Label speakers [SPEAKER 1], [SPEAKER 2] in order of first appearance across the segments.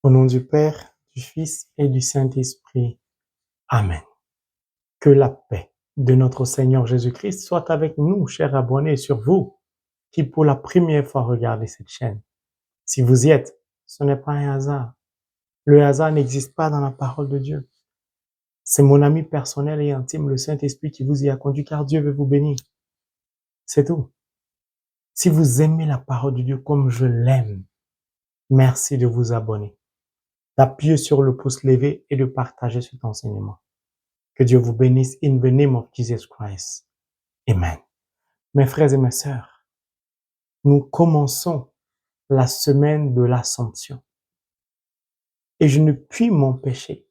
[SPEAKER 1] Au nom du Père, du Fils et du Saint-Esprit. Amen. Que la paix de notre Seigneur Jésus-Christ soit avec nous, chers abonnés, sur vous, qui pour la première fois regardez cette chaîne. Si vous y êtes, ce n'est pas un hasard. Le hasard n'existe pas dans la parole de Dieu. C'est mon ami personnel et intime, le Saint-Esprit, qui vous y a conduit, car Dieu veut vous bénir. C'est tout. Si vous aimez la parole de Dieu comme je l'aime, merci de vous abonner, d'appuyer sur le pouce levé et de partager cet enseignement. Que Dieu vous bénisse in the name of Jesus Christ. Amen. Mes frères et mes sœurs, nous commençons la semaine de l'Assomption. Et je ne puis m'empêcher,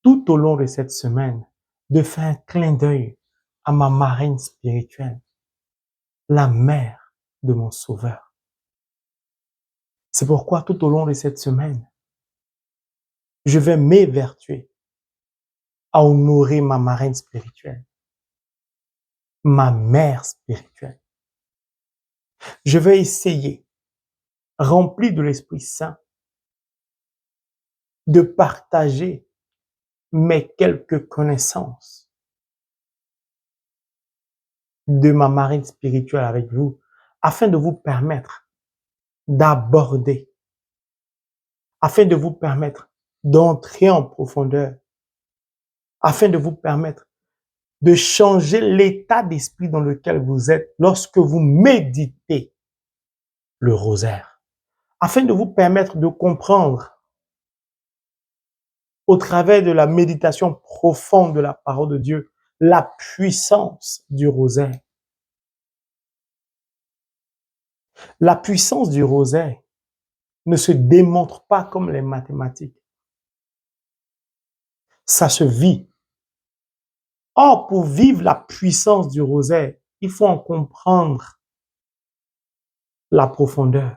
[SPEAKER 1] tout au long de cette semaine, de faire un clin d'œil à ma marraine spirituelle, la mère de mon Sauveur. C'est pourquoi tout au long de cette semaine, je vais m'évertuer à honorer ma marraine spirituelle, ma mère spirituelle. Je vais essayer, rempli de l'Esprit Saint, de partager mes quelques connaissances de ma marine spirituelle avec vous, afin de vous permettre d'aborder, afin de vous permettre d'entrer en profondeur, afin de vous permettre de changer l'état d'esprit dans lequel vous êtes lorsque vous méditez le rosaire, afin de vous permettre de comprendre au travers de la méditation profonde de la parole de Dieu, la puissance du rosaire. La puissance du rosaire ne se démontre pas comme les mathématiques. Ça se vit. Or, pour vivre la puissance du rosaire, il faut en comprendre la profondeur.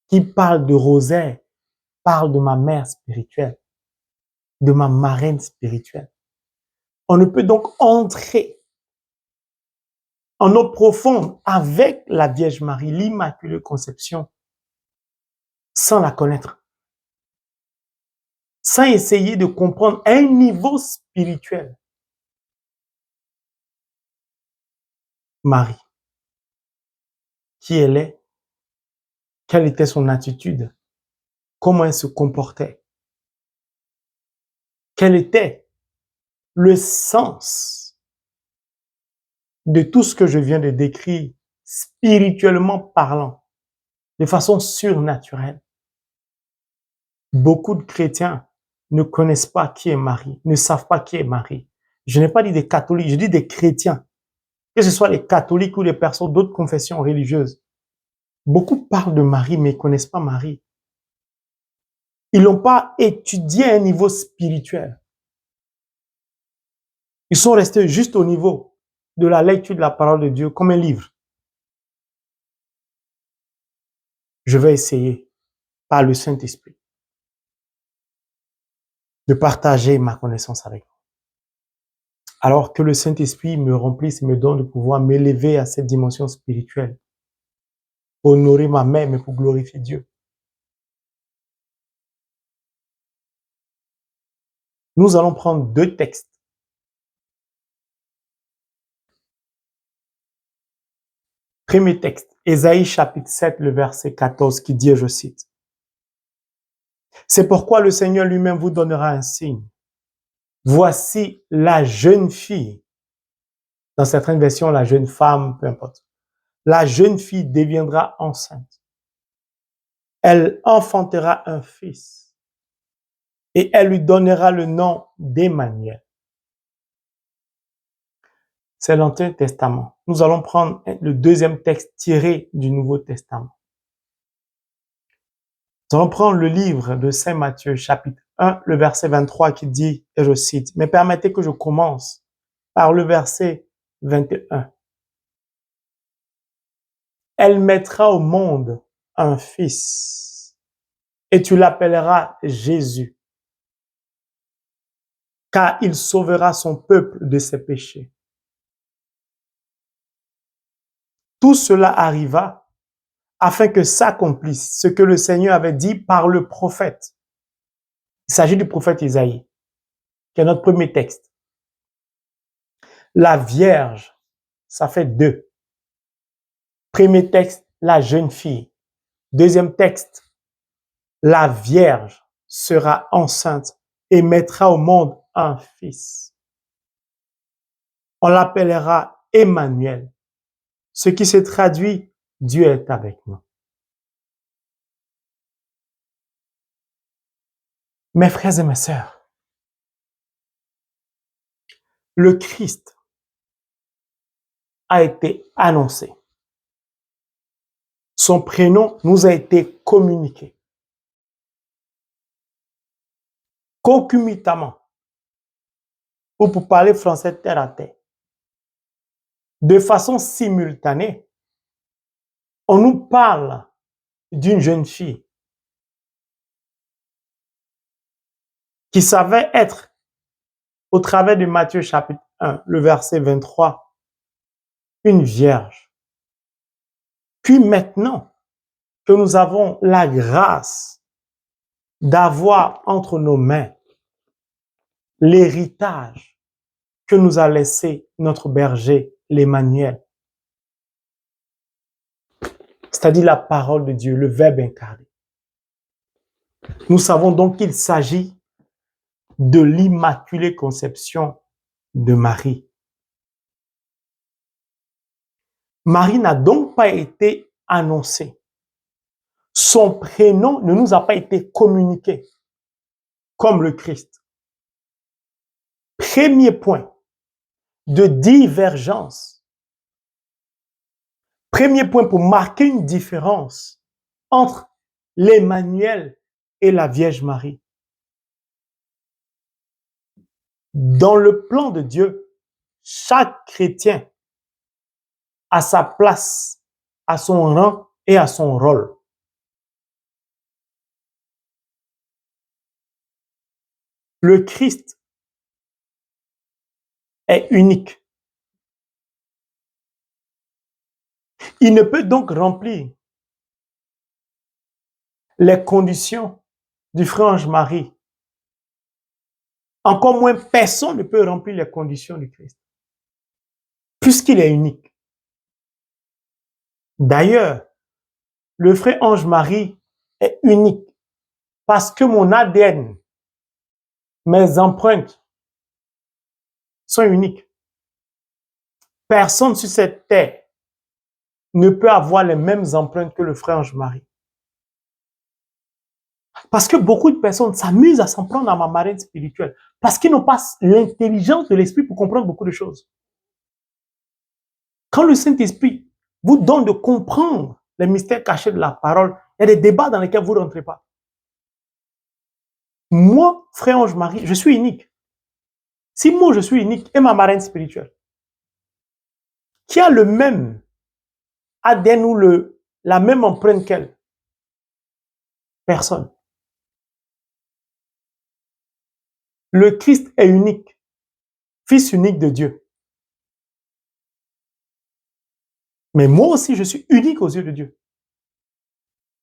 [SPEAKER 1] Qui parle de rosaire parle de ma mère spirituelle, de ma marraine spirituelle. On ne peut donc entrer en eau profonde avec la Vierge Marie, l'Immaculée Conception, sans la connaître, sans essayer de comprendre un niveau spirituel. Marie, qui elle est, quelle était son attitude, comment elle se comportait, quel était le sens de tout ce que je viens de décrire, spirituellement parlant, de façon surnaturelle. Beaucoup de chrétiens ne connaissent pas qui est Marie, ne savent pas qui est Marie. Je n'ai pas dit des catholiques, je dis des chrétiens, que ce soit les catholiques ou les personnes d'autres confessions religieuses. Beaucoup parlent de Marie, mais ils ne connaissent pas Marie. Ils n'ont pas étudié à un niveau spirituel. Ils sont restés juste au niveau de la lecture de la parole de Dieu comme un livre. Je vais essayer, par le Saint-Esprit, de partager ma connaissance avec vous. Alors que le Saint-Esprit me remplisse et me donne de pouvoir m'élever à cette dimension spirituelle. Honorer ma mère, mais pour glorifier Dieu. Nous allons prendre deux textes. Premier texte, Ésaïe chapitre 7, le verset 14, qui dit, je cite, « C'est pourquoi le Seigneur lui-même vous donnera un signe. Voici la jeune fille. » Dans certaines versions, la jeune femme, peu importe. La jeune fille deviendra enceinte. Elle enfantera un fils. Et elle lui donnera le nom d'Emmanuel. C'est l'Ancien Testament. Nous allons prendre le deuxième texte tiré du Nouveau Testament. Nous allons prendre le livre de Saint Matthieu, chapitre 1, le verset 23 qui dit, et je cite, « Mais permettez que je commence par le verset 21. Elle mettra au monde un fils, et tu l'appelleras Jésus, car il sauvera son peuple de ses péchés. » Tout cela arriva afin que s'accomplisse ce que le Seigneur avait dit par le prophète. Il s'agit du prophète Isaïe, qui est notre premier texte. La Vierge, ça fait 2. Premier texte, la jeune fille. Deuxième texte, la Vierge sera enceinte et mettra au monde un fils. On l'appellera Emmanuel, ce qui se traduit Dieu est avec nous. Mes frères et mes sœurs, le Christ a été annoncé. Son prénom nous a été communiqué. Concomitamment, ou pour parler français terre à terre, de façon simultanée, on nous parle d'une jeune fille qui savait être, au travers de Matthieu chapitre 1, le verset 23, une vierge. Puis maintenant que nous avons la grâce d'avoir entre nos mains l'héritage que nous a laissé notre berger, l'Emmanuel, c'est-à-dire la parole de Dieu, le Verbe incarné. Nous savons donc qu'il s'agit de l'Immaculée Conception de Marie. Marie n'a donc pas été annoncée. Son prénom ne nous a pas été communiqué comme le Christ. Premier point de divergence. Premier point pour marquer une différence entre l'Emmanuel et la Vierge Marie. Dans le plan de Dieu, chaque chrétien a sa place, à son rang et à son rôle. Le Christ est unique. Il ne peut donc remplir les conditions du frère Ange Marie. Encore moins, personne ne peut remplir les conditions du Christ, puisqu'il est unique. D'ailleurs, le frère Ange Marie est unique parce que mon ADN, mes empreintes sont uniques. Personne sur cette terre ne peut avoir les mêmes empreintes que le frère Ange Marie. Parce que beaucoup de personnes s'amusent à s'en prendre à ma marraine spirituelle parce qu'ils n'ont pas l'intelligence de l'esprit pour comprendre beaucoup de choses. Quand le Saint-Esprit vous donne de comprendre les mystères cachés de la parole, il y a des débats dans lesquels vous ne rentrez pas. Moi, frère Ange Marie, je suis unique. Si moi je suis unique et ma marraine spirituelle, qui a le même ADN ou la même empreinte qu'elle, personne. Le Christ est unique, fils unique de Dieu. Mais moi aussi, je suis unique aux yeux de Dieu.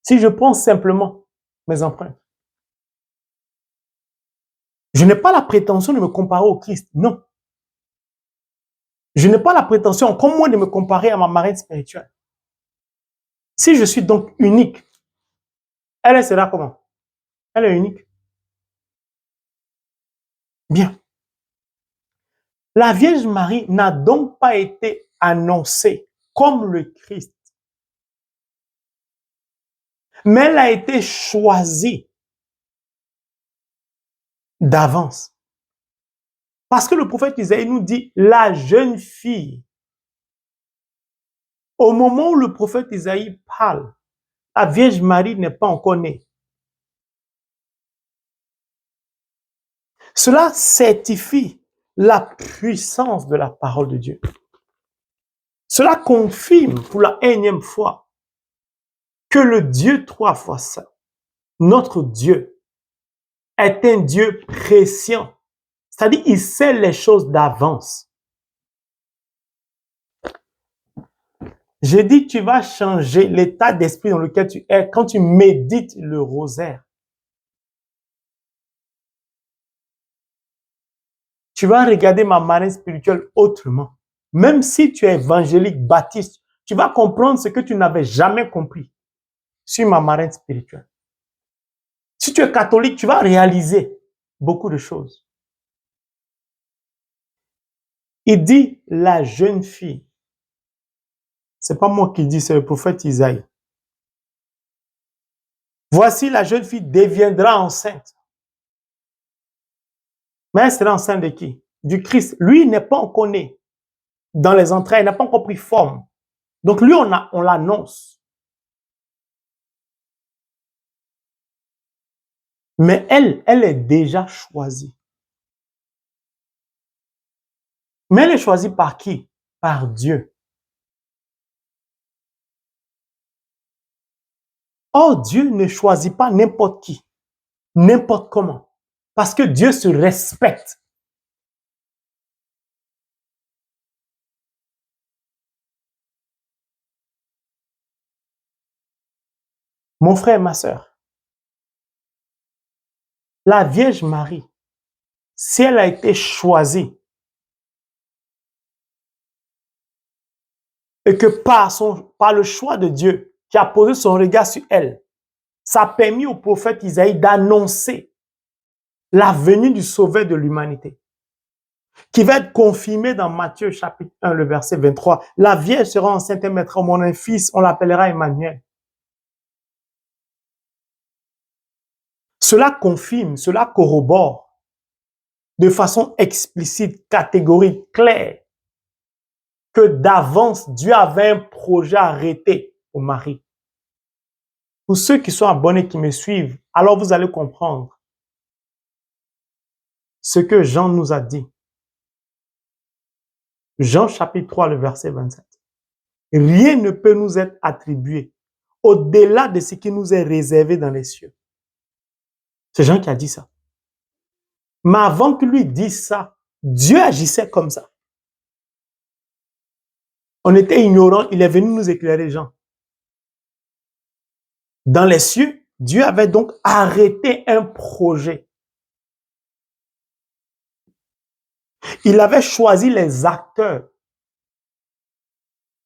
[SPEAKER 1] Si je prends simplement mes empreintes, je n'ai pas la prétention de me comparer au Christ, non. Je n'ai pas la prétention, encore moins de me comparer à ma marraine spirituelle. Si je suis donc unique, elle sera comment? Elle est unique. Bien. La Vierge Marie n'a donc pas été annoncée comme le Christ, mais elle a été choisie d'avance. Parce que le prophète Isaïe nous dit, la jeune fille. Au moment où le prophète Isaïe parle, la Vierge Marie n'est pas encore née. Cela certifie la puissance de la parole de Dieu. Cela confirme pour la énième fois que le Dieu 3 fois saint, notre Dieu, est un Dieu prescient. C'est-à-dire, il sait les choses d'avance. J'ai dit, tu vas changer l'état d'esprit dans lequel tu es quand tu médites le rosaire. Tu vas regarder ma marraine spirituelle autrement. Même si tu es évangélique, baptiste, tu vas comprendre ce que tu n'avais jamais compris sur ma marraine spirituelle. Si tu es catholique, tu vas réaliser beaucoup de choses. Il dit, la jeune fille, c'est pas moi qui dis, c'est le prophète Isaïe. Voici la jeune fille deviendra enceinte. Mais elle sera enceinte de qui? Du Christ. Lui, il n'est pas encore né dans les entrailles, il n'a pas encore pris forme. Donc lui, on l'annonce. Mais elle est déjà choisie. Mais elle est choisie par qui? Par Dieu. Or, Dieu ne choisit pas n'importe qui, n'importe comment. Parce que Dieu se respecte. Mon frère et ma sœur, la Vierge Marie, si elle a été choisie, et que par le choix de Dieu qui a posé son regard sur elle, ça a permis au prophète Isaïe d'annoncer la venue du Sauveur de l'humanité, qui va être confirmé dans Matthieu chapitre 1, le verset 23. La Vierge sera enceinte et mettra au monde un fils, on l'appellera Emmanuel. Cela confirme, cela corrobore de façon explicite, catégorique, claire, que d'avance, Dieu avait un projet arrêté au mari. Pour ceux qui sont abonnés, qui me suivent, alors vous allez comprendre ce que Jean nous a dit. Jean chapitre 3, le verset 27. Rien ne peut nous être attribué au-delà de ce qui nous est réservé dans les cieux. C'est Jean qui a dit ça. Mais avant que lui dise ça, Dieu agissait comme ça. On était ignorants, il est venu nous éclairer, Jean. Dans les cieux, Dieu avait donc arrêté un projet. Il avait choisi les acteurs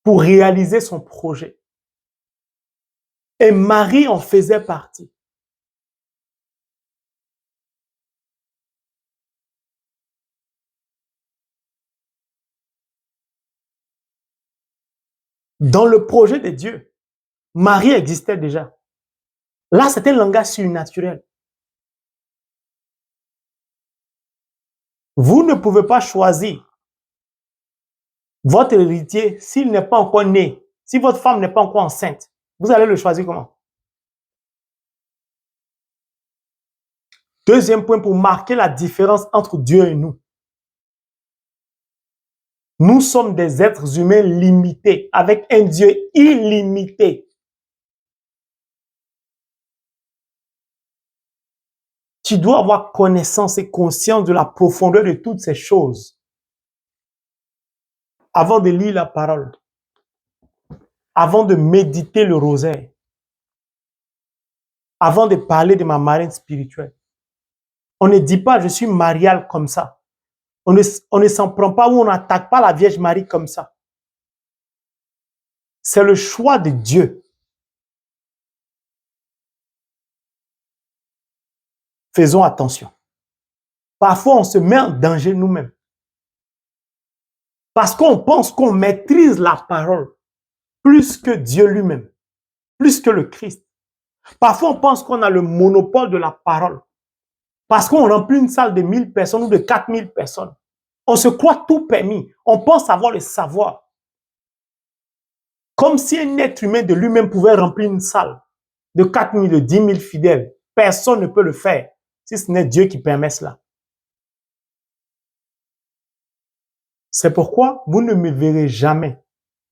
[SPEAKER 1] pour réaliser son projet. Et Marie en faisait partie. Dans le projet de Dieu, Marie existait déjà. Là, c'était un langage surnaturel. Vous ne pouvez pas choisir votre héritier s'il n'est pas encore né. Si votre femme n'est pas encore enceinte, vous allez le choisir comment? Deuxième point pour marquer la différence entre Dieu et nous. Nous sommes des êtres humains limités avec un Dieu illimité. Tu dois avoir connaissance et conscience de la profondeur de toutes ces choses avant de lire la parole, avant de méditer le rosaire, avant de parler de ma marraine spirituelle. On ne dit pas je suis marial comme ça. On ne s'en prend pas ou on n'attaque pas la Vierge Marie comme ça. C'est le choix de Dieu. Faisons attention. Parfois, on se met en danger nous-mêmes. Parce qu'on pense qu'on maîtrise la parole plus que Dieu lui-même, plus que le Christ. Parfois, on pense qu'on a le monopole de la parole. Parce qu'on remplit une salle de 1000 personnes ou de 4000 personnes. On se croit tout permis. On pense avoir le savoir. Comme si un être humain de lui-même pouvait remplir une salle de 4000, de 10 000 fidèles. Personne ne peut le faire, si ce n'est Dieu qui permet cela. C'est pourquoi vous ne me verrez jamais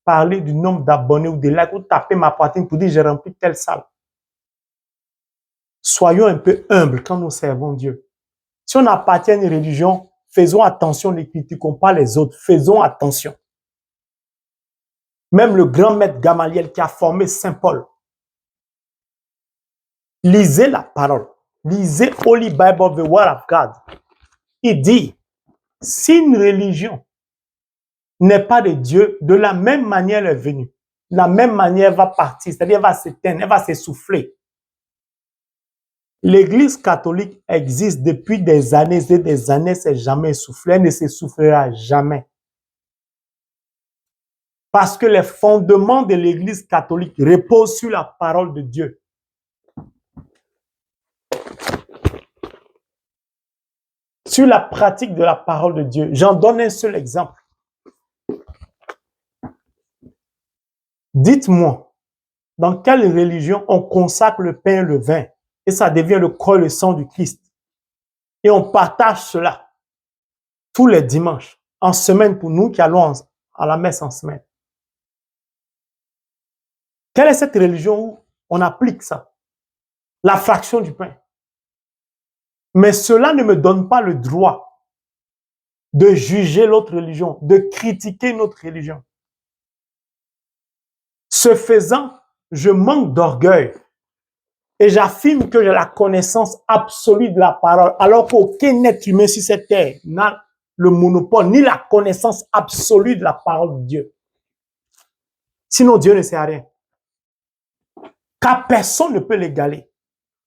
[SPEAKER 1] parler du nombre d'abonnés ou de likes ou taper ma poitrine pour dire j'ai rempli telle salle. Soyons un peu humbles quand nous servons Dieu. Si on appartient à une religion, faisons attention, ne critiquons pas les autres, faisons attention. Même le grand maître Gamaliel qui a formé Saint Paul. Lisez la parole. Lisez Holy Bible, the Word of God. Il dit, si une religion n'est pas de Dieu, de la même manière elle est venue. De la même manière elle va partir, c'est-à-dire elle va s'éteindre, elle va s'essouffler. L'Église catholique existe depuis des années et des années, c'est jamais essoufflé, elle ne s'essoufflera jamais. Parce que les fondements de l'Église catholique reposent sur la parole de Dieu. Sur la pratique de la parole de Dieu. J'en donne un seul exemple. Dites-moi, dans quelle religion on consacre le pain et le vin et ça devient le corps et le sang du Christ. Et on partage cela tous les dimanches, en semaine pour nous qui allons à la messe en semaine. Quelle est cette religion où on applique ça? La fraction du pain. Mais cela ne me donne pas le droit de juger l'autre religion, de critiquer notre religion. Ce faisant, je manque d'orgueil et j'affirme que j'ai la connaissance absolue de la parole, alors qu'aucun être humain sur cette terre n'a le monopole ni la connaissance absolue de la parole de Dieu. Sinon, Dieu ne sert à rien. Car personne ne peut l'égaler.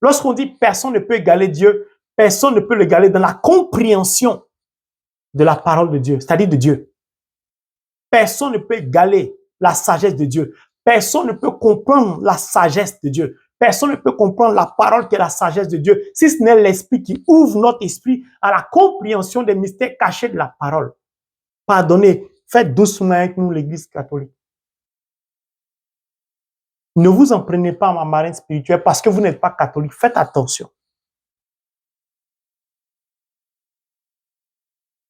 [SPEAKER 1] Lorsqu'on dit personne ne peut égaler Dieu, personne ne peut l'égaler dans la compréhension de la parole de Dieu, c'est-à-dire de Dieu. Personne ne peut égaler la sagesse de Dieu. Personne ne peut comprendre la sagesse de Dieu. Personne ne peut comprendre la parole qui est la sagesse de Dieu, si ce n'est l'esprit qui ouvre notre esprit à la compréhension des mystères cachés de la parole. Pardonnez, faites doucement avec nous, l'Église catholique. Ne vous en prenez pas à ma marraine spirituelle parce que vous n'êtes pas catholique. Faites attention.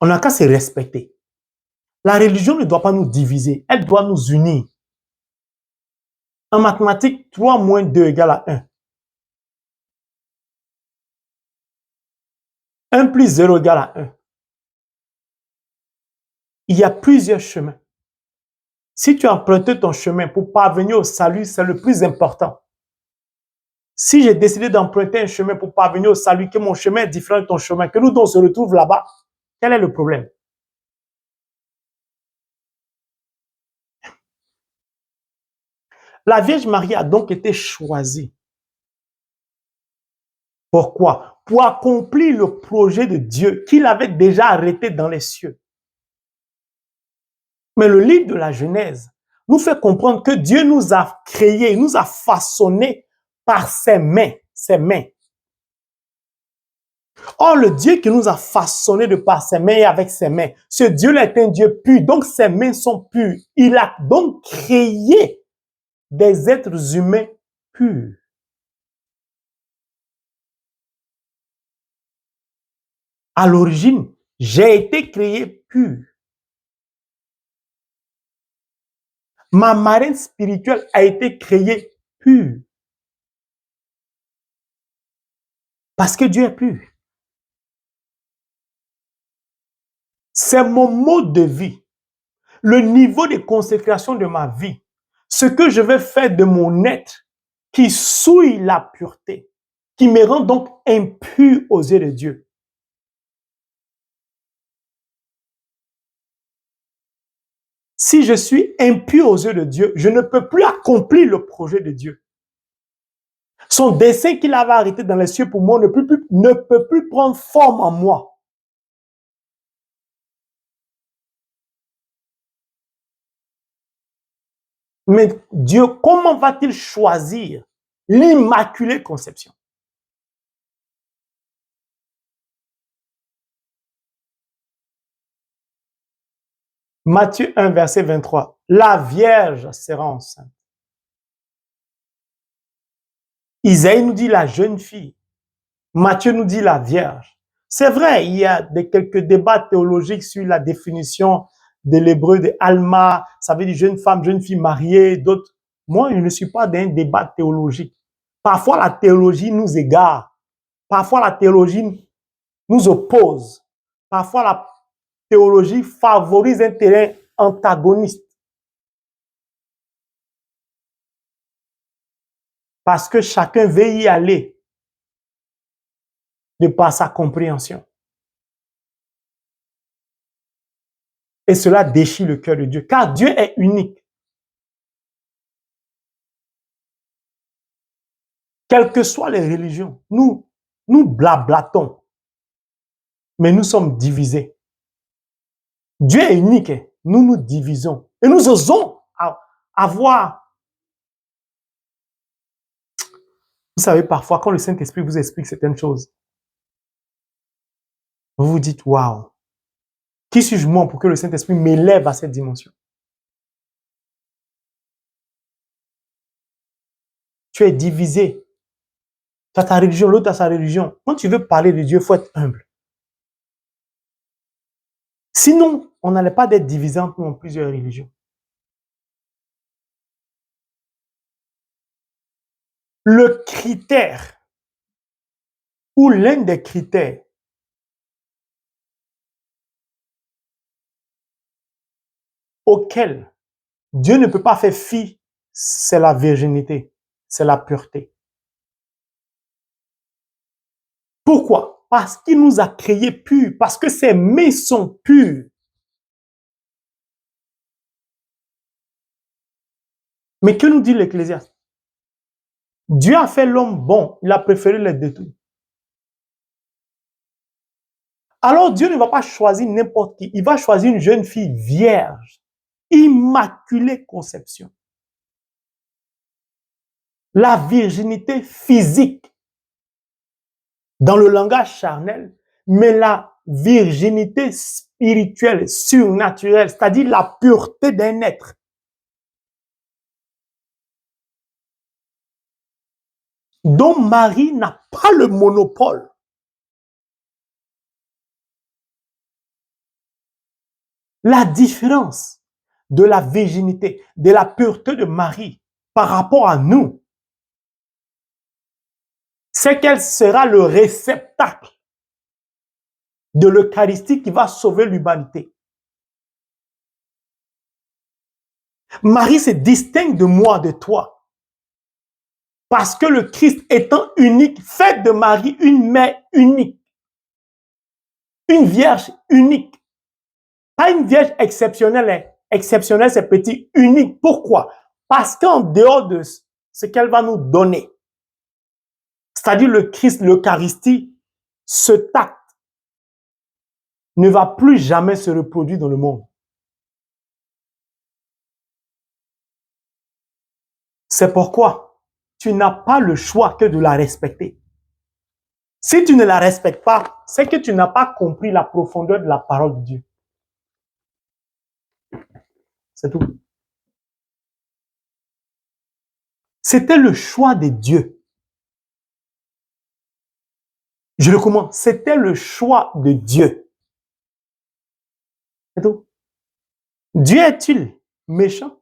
[SPEAKER 1] On n'a qu'à se respecter. La religion ne doit pas nous diviser, elle doit nous unir. En mathématiques, 3 moins 2 égale à 1. 1 plus 0 égale à 1. Il y a plusieurs chemins. Si tu as emprunté ton chemin pour parvenir au salut, c'est le plus important. Si j'ai décidé d'emprunter un chemin pour parvenir au salut, que mon chemin est différent de ton chemin, que nous on se retrouve là-bas, quel est le problème? La Vierge Marie a donc été choisie. Pourquoi? Pour accomplir le projet de Dieu qu'il avait déjà arrêté dans les cieux. Mais le livre de la Genèse nous fait comprendre que Dieu nous a créés, nous a façonnés par ses mains, ses mains. Or, le Dieu qui nous a façonnés de par ses mains et avec ses mains, ce Dieu-là est un Dieu pur, donc ses mains sont pures. Il a donc créé des êtres humains purs. À l'origine, j'ai été créé pur. Ma marraine spirituelle a été créée pure. Parce que Dieu est pur. C'est mon mode de vie, le niveau de consécration de ma vie, ce que je vais faire de mon être qui souille la pureté, qui me rend donc impur aux yeux de Dieu. Si je suis impur aux yeux de Dieu, je ne peux plus accomplir le projet de Dieu. Son dessein qu'il avait arrêté dans les cieux pour moi ne peut plus prendre forme en moi. Mais Dieu, comment va-t-il choisir l'immaculée conception? Matthieu 1, verset 23. La Vierge sera enceinte. Isaïe nous dit la jeune fille. Matthieu nous dit la Vierge. C'est vrai, il y a quelques débats théologiques sur la définition de l'hébreu de Alma, ça veut dire jeune femme, jeune fille mariée, d'autres. Moi, je ne suis pas dans un débat théologique. Parfois, la théologie nous égare. Parfois, la théologie nous oppose. Parfois, la théologie favorise un terrain antagoniste. Parce que chacun veut y aller de par sa compréhension. Et cela déchire le cœur de Dieu, car Dieu est unique. Quelles que soient les religions, nous blablatons, mais nous sommes divisés. Dieu est unique, nous nous divisons. Et nous osons avoir... Vous savez, parfois, quand le Saint-Esprit vous explique certaines choses, vous vous dites, waouh, qui suis-je moi pour que le Saint-Esprit m'élève à cette dimension? Tu es divisé. Tu as ta religion, l'autre a sa religion. Quand tu veux parler de Dieu, il faut être humble. Sinon, on n'allait pas d'être divisé entre nous en plusieurs religions. Le critère, ou l'un des critères auquel Dieu ne peut pas faire fi, c'est la virginité, c'est la pureté. Pourquoi? Parce qu'il nous a créés purs, parce que ses mains sont pures. Mais que nous dit l'Ecclésiaste? Dieu a fait l'homme bon, il a préféré le détruire. Alors Dieu ne va pas choisir n'importe qui, il va choisir une jeune fille vierge, immaculée conception. La virginité physique, dans le langage charnel, mais la virginité spirituelle, surnaturelle, c'est-à-dire la pureté d'un être. Dont Marie n'a pas le monopole. La différence de la virginité, de la pureté de Marie par rapport à nous, c'est qu'elle sera le réceptacle de l'Eucharistie qui va sauver l'humanité. Marie se distingue de moi, de toi. Parce que le Christ étant unique, fait de Marie une mère unique. Une vierge unique. Pas une vierge exceptionnelle. Exceptionnelle, c'est petit. Unique. Pourquoi? Parce qu'en dehors de ce qu'elle va nous donner, c'est-à-dire le Christ, l'Eucharistie, ce tact ne va plus jamais se reproduire dans le monde. C'est pourquoi tu n'as pas le choix que de la respecter. Si tu ne la respectes pas, c'est que tu n'as pas compris la profondeur de la parole de Dieu. C'est tout. C'était le choix de Dieu. Je le commence. C'était le choix de Dieu. C'est tout. Dieu est-il méchant?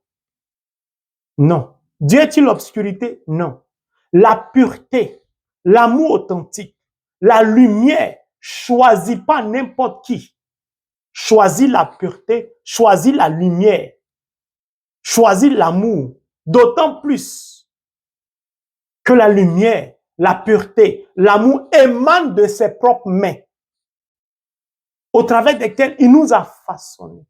[SPEAKER 1] Non. Dieu est-il l'obscurité? Non. La pureté, l'amour authentique, la lumière, choisis pas n'importe qui. Choisis la pureté, choisis la lumière, choisis l'amour. D'autant plus que la lumière, la pureté, l'amour émanent de ses propres mains, au travers desquelles il nous a façonnés.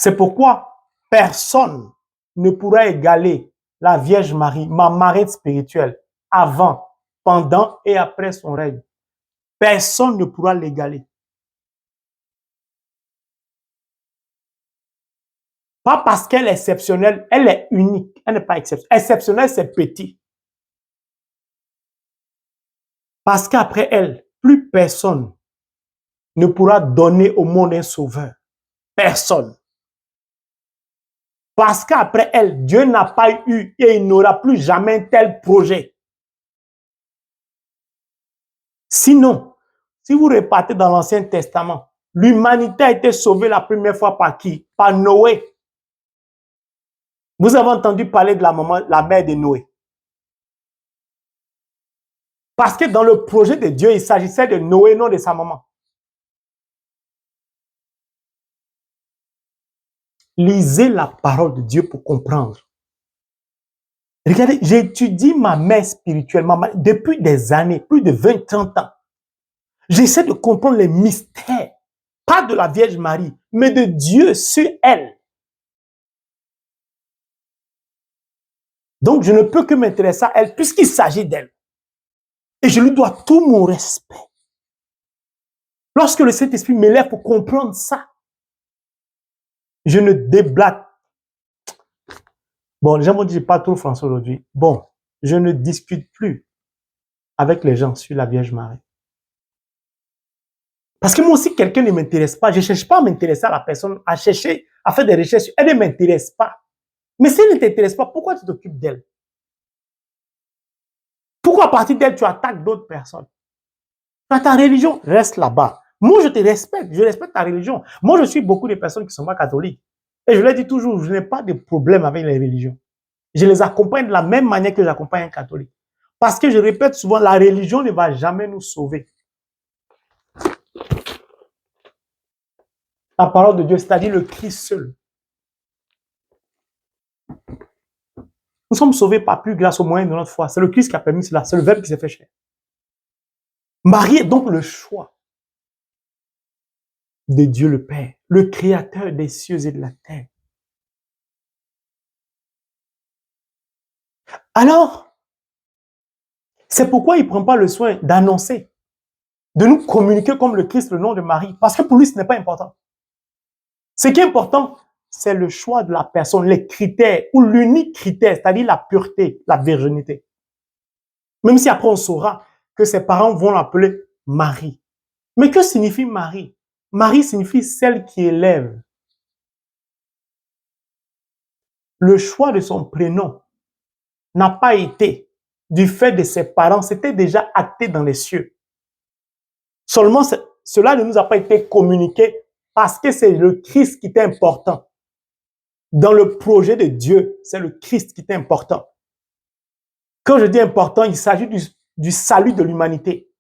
[SPEAKER 1] C'est pourquoi personne ne pourra égaler la Vierge Marie, ma marraine spirituelle, avant, pendant et après son règne. Personne ne pourra l'égaler. Pas parce qu'elle est exceptionnelle, elle est unique, elle n'est pas exceptionnelle. Exceptionnelle, c'est petit. Parce qu'après elle, plus personne ne pourra donner au monde un sauveur. Personne. Parce qu'après elle, Dieu n'a pas eu et il n'aura plus jamais un tel projet. Sinon, si vous repartez dans l'Ancien Testament, l'humanité a été sauvée la première fois par qui? Par Noé. Vous avez entendu parler de la mère de Noé. Parce que dans le projet de Dieu, il s'agissait de Noé, non de sa maman. Lisez la parole de Dieu pour comprendre. Regardez, j'étudie ma mère spirituellement depuis des années, plus de 20-30 ans. J'essaie de comprendre les mystères, pas de la Vierge Marie, mais de Dieu sur elle. Donc, je ne peux que m'intéresser à elle puisqu'il s'agit d'elle. Et je lui dois tout mon respect. Lorsque le Saint-Esprit m'élève pour comprendre ça, je ne déblatte. Bon, les gens m'ont dit, je pas trop français aujourd'hui. Bon, je ne discute plus avec les gens sur la Vierge Marie. Parce que moi aussi, quelqu'un ne m'intéresse pas. Je ne cherche pas à m'intéresser à la personne, à chercher, à faire des recherches. Elle ne m'intéresse pas. Mais si elle ne t'intéresse pas, pourquoi tu t'occupes d'elle? Pourquoi à partir d'elle, tu attaques d'autres personnes? Ta religion reste là-bas. Moi, je te respecte. Je respecte ta religion. Moi, je suis beaucoup de personnes qui ne sont pas catholiques. Et je leur dis toujours, je n'ai pas de problème avec les religions. Je les accompagne de la même manière que j'accompagne un catholique. Parce que je répète souvent, la religion ne va jamais nous sauver. La parole de Dieu, c'est-à-dire le Christ seul. Nous sommes sauvés par plus grâce au moyen de notre foi. C'est le Christ qui a permis cela. C'est le Verbe qui s'est fait chair. Marie est donc le choix de Dieu le Père, le Créateur des cieux et de la terre. Alors, c'est pourquoi il ne prend pas le soin d'annoncer, de nous communiquer comme le Christ le nom de Marie, parce que pour lui, ce n'est pas important. Ce qui est important, c'est le choix de la personne, les critères, ou l'unique critère, c'est-à-dire la pureté, la virginité. Même si après on saura que ses parents vont l'appeler Marie. Mais que signifie Marie? Marie signifie celle qui élève. Le choix de son prénom n'a pas été du fait de ses parents, c'était déjà acté dans les cieux. Seulement, cela ne nous a pas été communiqué parce que c'est le Christ qui est important. Dans le projet de Dieu, c'est le Christ qui est important. Quand je dis important, il s'agit du salut de l'humanité.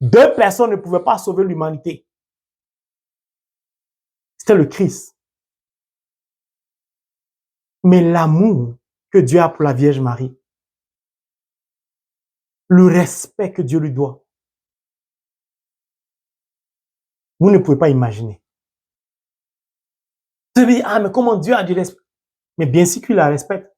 [SPEAKER 1] Deux personnes ne pouvaient pas sauver l'humanité. C'était le Christ. Mais l'amour que Dieu a pour la Vierge Marie, le respect que Dieu lui doit, vous ne pouvez pas imaginer. Vous allez dire, ah, mais comment Dieu a du respect? Mais bien sûr qu'il la respecte.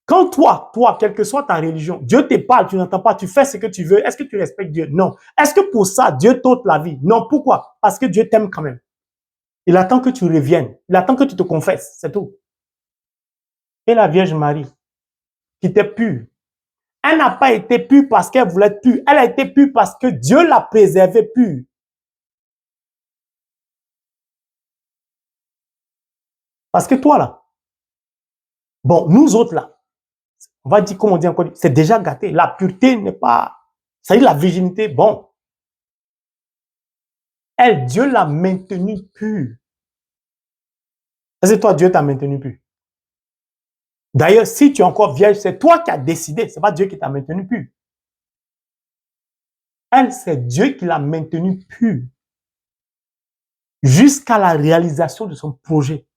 [SPEAKER 1] Quand toi, quelle que soit ta religion, Dieu te parle, tu n'entends pas, tu fais ce que tu veux, est-ce que tu respectes Dieu? Non. Est-ce que pour ça, Dieu t'ôte la vie? Non. Pourquoi? Parce que Dieu t'aime quand même. Il attend que tu reviennes. Il attend que tu te confesses. C'est tout. Et la Vierge Marie, qui était pure, elle n'a pas été pure parce qu'elle voulait être pure. Elle a été pure parce que Dieu l'a préservée pure. Parce que toi, là, bon, nous autres, là, on va dire, comme on dit encore, c'est déjà gâté. La pureté n'est pas... Ça dit la virginité, bon. Elle, Dieu l'a maintenue pure. C'est toi, Dieu t'a maintenu pure. D'ailleurs, si tu es encore vierge, c'est toi qui as décidé. Ce n'est pas Dieu qui t'a maintenu pure. Elle, c'est Dieu qui l'a maintenue pure. Jusqu'à la réalisation de son projet.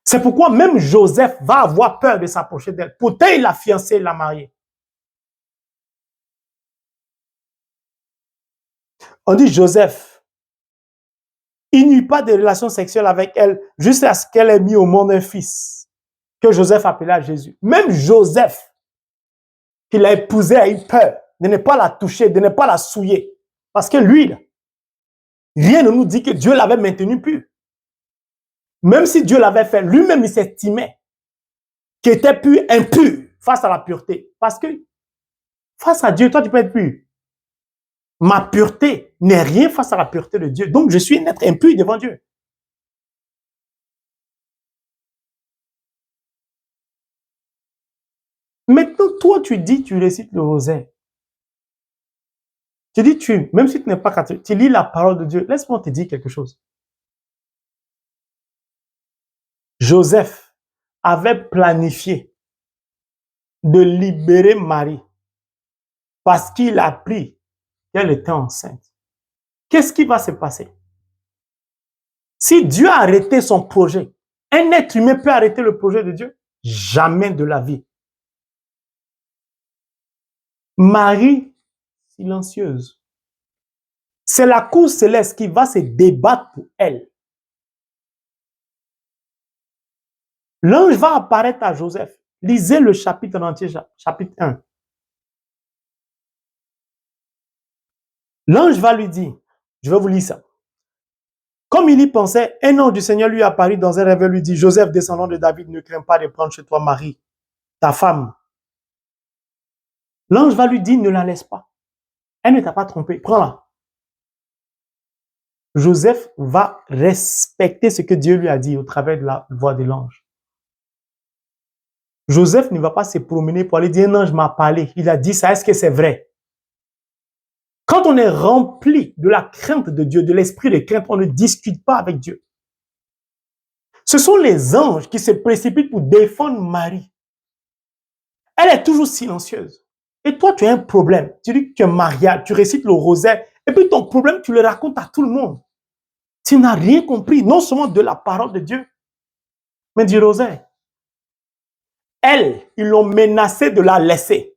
[SPEAKER 1] C'est pourquoi même Joseph va avoir peur de s'approcher d'elle. Pourtant, il l'a fiancée, il l'a mariée. On dit Joseph, il n'eut pas de relation sexuelle avec elle jusqu'à ce qu'elle ait mis au monde un fils que Joseph appela Jésus. Même Joseph, qui l'a épousée, a eu peur de ne pas la toucher, de ne pas la souiller. Parce que lui, rien ne nous dit que Dieu l'avait maintenu pur. Même si Dieu l'avait fait, lui-même, il s'estimait qu'il était pur, impur face à la pureté. Parce que face à Dieu, toi, tu peux être pur. Ma pureté n'est rien face à la pureté de Dieu. Donc, je suis un être impur devant Dieu. Maintenant, toi, tu dis, tu récites le rosaire. Tu dis, même si tu n'es pas catholique, tu lis la parole de Dieu. Laisse-moi te dire quelque chose. Joseph avait planifié de libérer Marie parce qu'il a appris qu'elle était enceinte. Qu'est-ce qui va se passer? Si Dieu a arrêté son projet, Un être humain peut arrêter le projet de Dieu? Jamais de la vie. Marie, silencieuse. C'est la cour céleste qui va se débattre pour elle. L'ange va apparaître à Joseph. Lisez le chapitre entier, chapitre 1. L'ange va lui dire, je vais vous lire ça. Comme il y pensait, un ange du Seigneur lui apparut dans un rêve et lui dit, Joseph, descendant de David, ne crains pas de prendre chez toi Marie, ta femme. L'ange va lui dire, ne la laisse pas. Elle ne t'a pas trompé, prends-la. Joseph va respecter ce que Dieu lui a dit au travers de la voix de l'ange. Joseph ne va pas se promener pour aller dire, un ange m'a parlé, il a dit ça, est-ce que c'est vrai? Quand on est rempli de la crainte de Dieu, de l'esprit de crainte, on ne discute pas avec Dieu. Ce sont les anges qui se précipitent pour défendre Marie. Elle est toujours silencieuse. Et toi, tu as un problème. Tu dis que tu es marié, tu récites le rosaire, et puis ton problème, tu le racontes à tout le monde. Tu n'as rien compris, non seulement de la parole de Dieu, mais du rosaire. Elle, ils l'ont menacée de la laisser.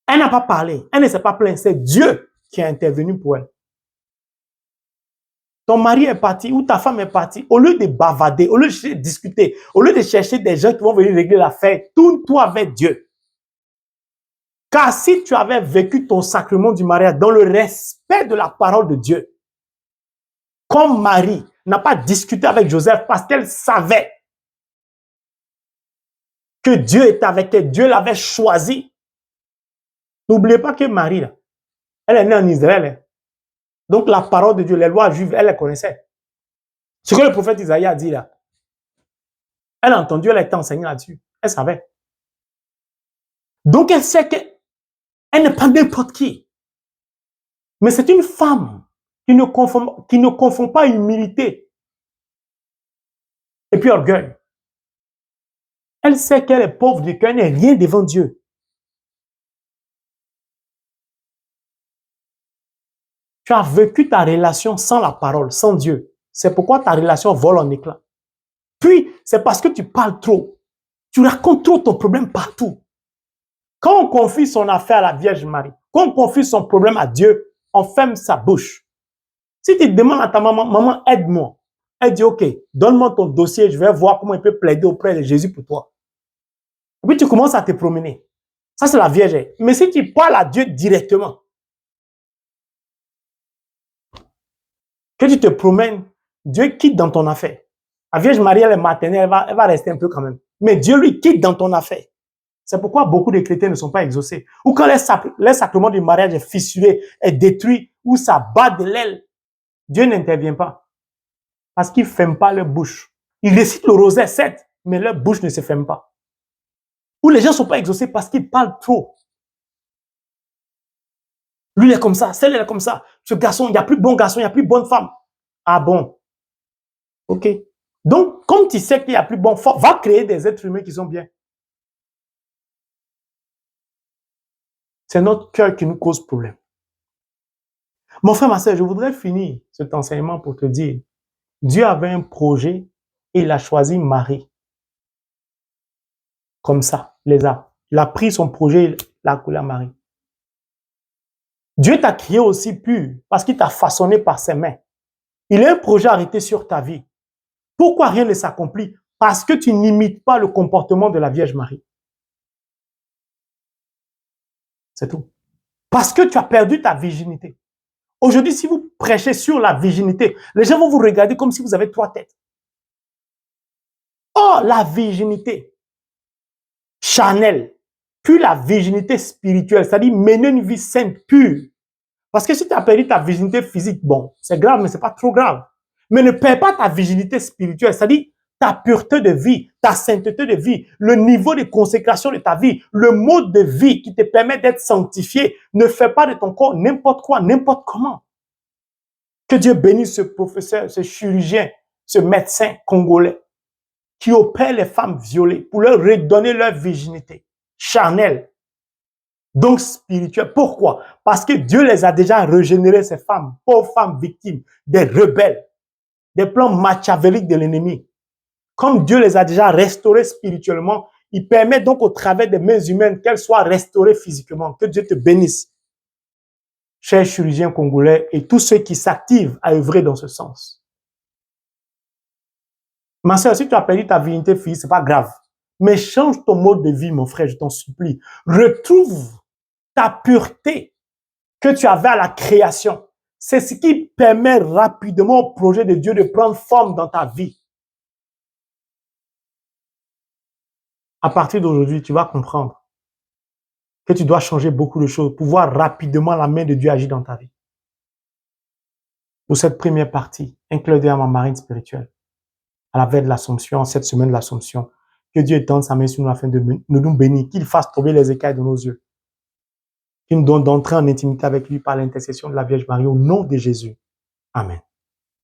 [SPEAKER 1] Elle n'a pas parlé, elle ne s'est pas plainte, c'est Dieu qui a intervenu pour elle. Ton mari est parti ou ta femme est partie, au lieu de bavader, au lieu de discuter, au lieu de chercher des gens qui vont venir régler l'affaire, tourne-toi avec Dieu. Car si tu avais vécu ton sacrement du mariage dans le respect de la parole de Dieu, comme Marie n'a pas discuté avec Joseph parce qu'elle savait que Dieu était avec elle, Dieu l'avait choisi. N'oubliez pas que Marie, là, elle est née en Israël. Donc la parole de Dieu, les lois juives, elle les connaissait. Ce que le prophète Isaïe a dit là, elle a entendu, elle a été enseignée là-dessus. Elle savait. Donc elle sait qu'elle n'est pas n'importe qui. Mais c'est une femme qui ne confond pas humilité et puis orgueil. Elle sait qu'elle est pauvre de cœur, elle n'est rien devant Dieu. Tu as vécu ta relation sans la parole, sans Dieu. C'est pourquoi ta relation vole en éclats. Puis, c'est parce que tu parles trop. Tu racontes trop ton problème partout. Quand on confie son affaire à la Vierge Marie, quand on confie son problème à Dieu, on ferme sa bouche. Si tu demandes à ta maman, maman, aide-moi. Elle dit, ok, donne-moi ton dossier, je vais voir comment il peut plaider auprès de Jésus pour toi. Et puis tu commences à te promener. Ça, c'est la Vierge. Mais si tu parles à Dieu directement, que tu te promènes, Dieu quitte dans ton affaire. La Vierge Marie, elle est maternelle, elle va rester un peu quand même. Mais Dieu, lui, quitte dans ton affaire. C'est pourquoi beaucoup de chrétiens ne sont pas exaucés. Ou quand les sacrements du mariage est fissuré, est détruit, ou ça bat de l'aile, Dieu n'intervient pas. Parce qu'ils ne ferment pas leur bouche. Ils récitent le rosaire, certes, mais leur bouche ne se ferme pas. Ou les gens ne sont pas exaucés parce qu'ils parlent trop. Lui, il est comme ça, celle, elle est comme ça. Ce garçon, il n'y a plus bon garçon, il n'y a plus bonne femme. Ah bon? Ok. Donc, comme tu sais qu'il n'y a plus bon, va créer des êtres humains qui sont bien. C'est notre cœur qui nous cause problème. Mon frère, ma soeur, je voudrais finir cet enseignement pour te dire, Dieu avait un projet et il a choisi Marie. Comme ça, les a. Il a pris son projet, l'a collé à Marie. Dieu t'a créé aussi pur parce qu'il t'a façonné par ses mains. Il a un projet arrêté sur ta vie. Pourquoi rien ne s'accomplit? Parce que tu n'imites pas le comportement de la Vierge Marie. C'est tout. Parce que tu as perdu ta virginité. Aujourd'hui, si vous prêchez sur la virginité, les gens vont vous regarder comme si vous avez 3 têtes. Or, la virginité charnelle, puis la virginité spirituelle, c'est-à-dire mener une vie sainte, pure. Parce que si tu as perdu ta virginité physique, bon, c'est grave, mais c'est pas trop grave. Mais ne perds pas ta virginité spirituelle, c'est-à-dire ta pureté de vie, ta sainteté de vie, le niveau de consécration de ta vie, le mode de vie qui te permet d'être sanctifié. Ne fais pas de ton corps n'importe quoi, n'importe comment. Que Dieu bénisse ce professeur, ce chirurgien, ce médecin congolais qui opère les femmes violées pour leur redonner leur virginité charnelle, donc spirituelle. Pourquoi? Parce que Dieu les a déjà régénérées, ces femmes, pauvres femmes victimes, des rebelles. des plans machiavéliques de l'ennemi. Comme Dieu les a déjà restaurés spirituellement, il permet donc au travers des mains humaines qu'elles soient restaurées physiquement. Que Dieu te bénisse, chers chirurgiens congolais et tous ceux qui s'activent à œuvrer dans ce sens. Ma soeur, si tu as perdu ta virginité physique, c'est pas grave. Mais change ton mode de vie, mon frère, je t'en supplie. Retrouve ta pureté que tu avais à la création. C'est ce qui permet rapidement au projet de Dieu de prendre forme dans ta vie. À partir d'aujourd'hui, tu vas comprendre que tu dois changer beaucoup de choses pour voir rapidement la main de Dieu agir dans ta vie. Pour cette première partie, un clin d'œil à ma marine spirituelle, à la veille de l'Assomption, cette semaine de l'Assomption, que Dieu étende sa main sur nous afin de nous bénir, qu'il fasse tomber les écailles de nos yeux, qu'il nous donne d'entrer en intimité avec lui par l'intercession de la Vierge Marie au nom de Jésus. Amen.